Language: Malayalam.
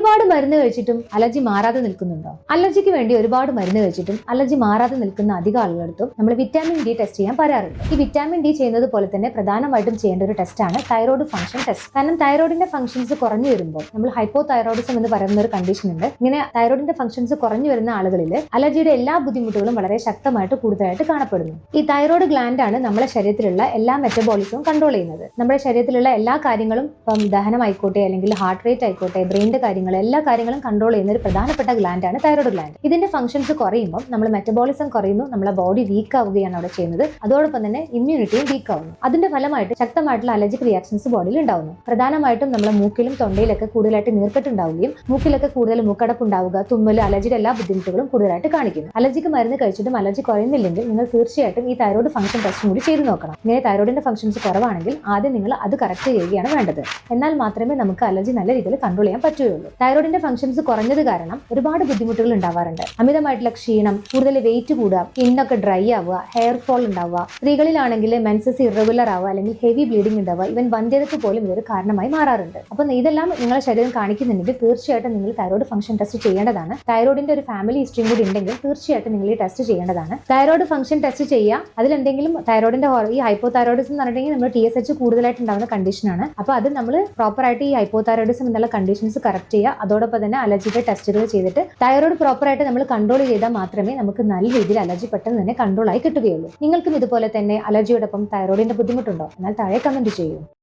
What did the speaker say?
ഒരുപാട് മരുന്ന് കഴിച്ചിട്ടും അലർജി മാറാതെ നിൽക്കുന്നുണ്ടോ? അലർജിക്ക് വേണ്ടി ഒരുപാട് മരുന്ന് കഴിച്ചിട്ടും അലർജി മാറാതെ നിൽക്കുന്ന അധികം ആളുകളടുത്തും നമ്മൾ വിറ്റാമിൻ ഡി ടെസ്റ്റ് ചെയ്യാൻ പറയാറുണ്ട്. ഈ വിറ്റാമിൻ ഡി ചെയ്യുന്നത് പോലെ തന്നെ പ്രധാനമായിട്ടും ചെയ്യേണ്ട ഒരു ടെസ്റ്റാണ് തൈറോയ്ഡ് ഫംഗ്ഷൻ ടെസ്റ്റ്. കാരണം തൈറോയിഡിന്റെ ഫംഗ്ഷൻസ് കുറഞ്ഞു വരുമ്പോൾ നമ്മൾ ഹൈപ്പോതൈറോയിഡിസം എന്ന് പറയുന്ന ഒരു കണ്ടീഷൻ ഉണ്ട്. ഇങ്ങനെ തൈറോയിഡിന്റെ ഫംഗ്ഷൻസ് കുറഞ്ഞു വരുന്ന ആളുകളിൽ അലർജിയുടെ എല്ലാ ബുദ്ധിമുട്ടുകളും വളരെ ശക്തമായിട്ട് കൂടുതലായിട്ട് കാണപ്പെടുന്നു. ഈ തൈറോയ്ഡ് ഗ്ലാൻഡ് ആണ് നമ്മുടെ ശരീരത്തിലുള്ള എല്ലാ മെറ്റബോളിസവും കൺട്രോൾ ചെയ്യുന്നത്. നമ്മുടെ ശരീരത്തിലുള്ള എല്ലാ കാര്യങ്ങളും, ഇപ്പം ദഹനമായിക്കോട്ടെ അല്ലെങ്കിൽ ഹാർട്ട് റേറ്റ് ആയിക്കോട്ടെ, ബ്രെയിൻ്റെ കാര്യങ്ങൾ, എല്ലാ കാര്യങ്ങളും കൺട്രോൾ ചെയ്യുന്ന ഒരു പ്രധാനപ്പെട്ട ഗ്ലാൻഡ് ആണ് തൈറോയ്ഡ് ഗ്ലാൻഡ്. ഇതിന്റെ ഫംഗ്ഷൻസ് കുറയുമ്പോൾ നമ്മൾ മെറ്റബോളിസം കുറയുന്നു, നമ്മളെ ബോഡി വീക്ക് ആവുകയാണ് അവിടെ ചെയ്യുന്നത്. അതോടൊപ്പം തന്നെ ഇമ്മ്യൂണിറ്റിയും വീക്ക് ആവുന്നു. അതിന്റെ ഫലമായിട്ട് ശക്തമായിട്ടുള്ള അലർജിക് റിയാക്ഷൻസ് ബോഡിയിൽ ഉണ്ടാവുന്നു. പ്രധാനമായിട്ടും നമ്മുടെ മൂക്കിലും തൊണ്ടയിലൊക്കെ കൂടുതലായിട്ട് നീർക്കെട്ടുണ്ടാവുകയും മൂക്കിലൊക്കെ കൂടുതൽ മൂക്കടപ്പ് ഉണ്ടാവുക, തുമ്മൽ, അലർജിയുടെ എല്ലാ ബുദ്ധിമുട്ടുകളും കൂടുതലായിട്ട് കാണിക്കുന്നു. അലർജിക്ക് മരുന്ന് കഴിച്ചിട്ടും അലർജി കുറയുന്നില്ലെങ്കിൽ നിങ്ങൾ തീർച്ചയായിട്ടും ഈ തൈറോയ്ഡ് ഫംഗ്ഷൻ ടെസ്റ്റും കൂടി ചെയ്ത് നോക്കണം. ഇങ്ങനെ തൈറോയിഡിന്റെ ഫംഗ്ഷൻസ് കുറവാണെങ്കിൽ ആദ്യം നിങ്ങൾ അത് കറക്റ്റ് ചെയ്യുകയാണ് വേണ്ടത്. എന്നാൽ മാത്രമേ നമുക്ക് അലർജി നല്ല രീതിയിൽ കൺട്രോൾ ചെയ്യാൻ പറ്റുകയുള്ളൂ. തൈറോയിഡിന്റെ ഫംഗ്ഷൻസ് കുറഞ്ഞത് കാരണം ഒരുപാട് ബുദ്ധിമുട്ടുകൾ ഉണ്ടാവാറുണ്ട്. അമിതമായിട്ടുള്ള ക്ഷീണം, കൂടുതൽ വെയിറ്റ് കൂടുക, സ്കിന്നൊക്കെ ഡ്രൈ ആവുക, ഹെയർ ഫോൾ ഉണ്ടാവുക, സ്ത്രീകളിലാണെങ്കിൽ മെൻസസ് ഇറഗുലർ ആവുക അല്ലെങ്കിൽ ഹെവി ബ്ലീഡിംഗ് ഉണ്ടാവുക, ഇവൻ വന്ധ്യതയ്ക്ക് പോലും ഇതൊരു കാരണമായി മാറാറുണ്ട്. അപ്പോൾ ഇതെല്ലാം നിങ്ങളുടെ ശരീരം കാണിക്കുന്നുണ്ടെങ്കിൽ തീർച്ചയായിട്ടും നിങ്ങൾ തൈറോയ്ഡ് ഫംഗ്ഷൻ ടെസ്റ്റ് ചെയ്യേണ്ടതാണ്. തൈറോയിഡിന്റെ ഒരു ഫാമിലി ഹിസ്റ്ററിയും കൂടി ഉണ്ടെങ്കിൽ തീർച്ചയായിട്ടും നിങ്ങൾ ഈ ടെസ്റ്റ് ചെയ്യേണ്ടതാണ്. തൈറോയ്ഡ് ഫംഗ്ഷൻ ടെസ്റ്റ് ചെയ്യുക. അതിലെന്തെങ്കിലും തൈറോയിഡിന്റെ ഈ ഹൈപ്പോതൈറോയിഡിസം എന്ന് പറഞ്ഞിട്ടുണ്ടെങ്കിൽ നമ്മൾ TSH കൂടുതലായിട്ട് ഉണ്ടാകുന്ന കണ്ടീഷനാണ്. അപ്പോൾ അത് നമ്മൾ പ്രോപ്പറായിട്ട് ഈ ഹൈപ്പോതൈറോയിഡിസം എന്നുള്ള കണ്ടീഷൻസ് കറക്റ്റ് ചെയ്യുക. അതോടൊപ്പം തന്നെ അലർജിയുടെ ടെസ്റ്റുകൾ ചെയ്തിട്ട് തൈറോയ്ഡ് പ്രോപ്പറായിട്ട് നമ്മൾ കൺട്രോൾ ചെയ്താൽ മാത്രമേ നമുക്ക് നല്ല രീതിയിൽ അലർജി പെട്ടെന്ന് തന്നെ കൺട്രോൾ ആയി കിട്ടുകയുള്ളൂ. നിങ്ങൾക്കും ഇതുപോലെ തന്നെ അലർജിയോടൊപ്പം തൈറോയിഡിന്റെ ബുദ്ധിമുട്ടുണ്ടോ? എന്നാൽ താഴെ കമന്റ് ചെയ്യൂ.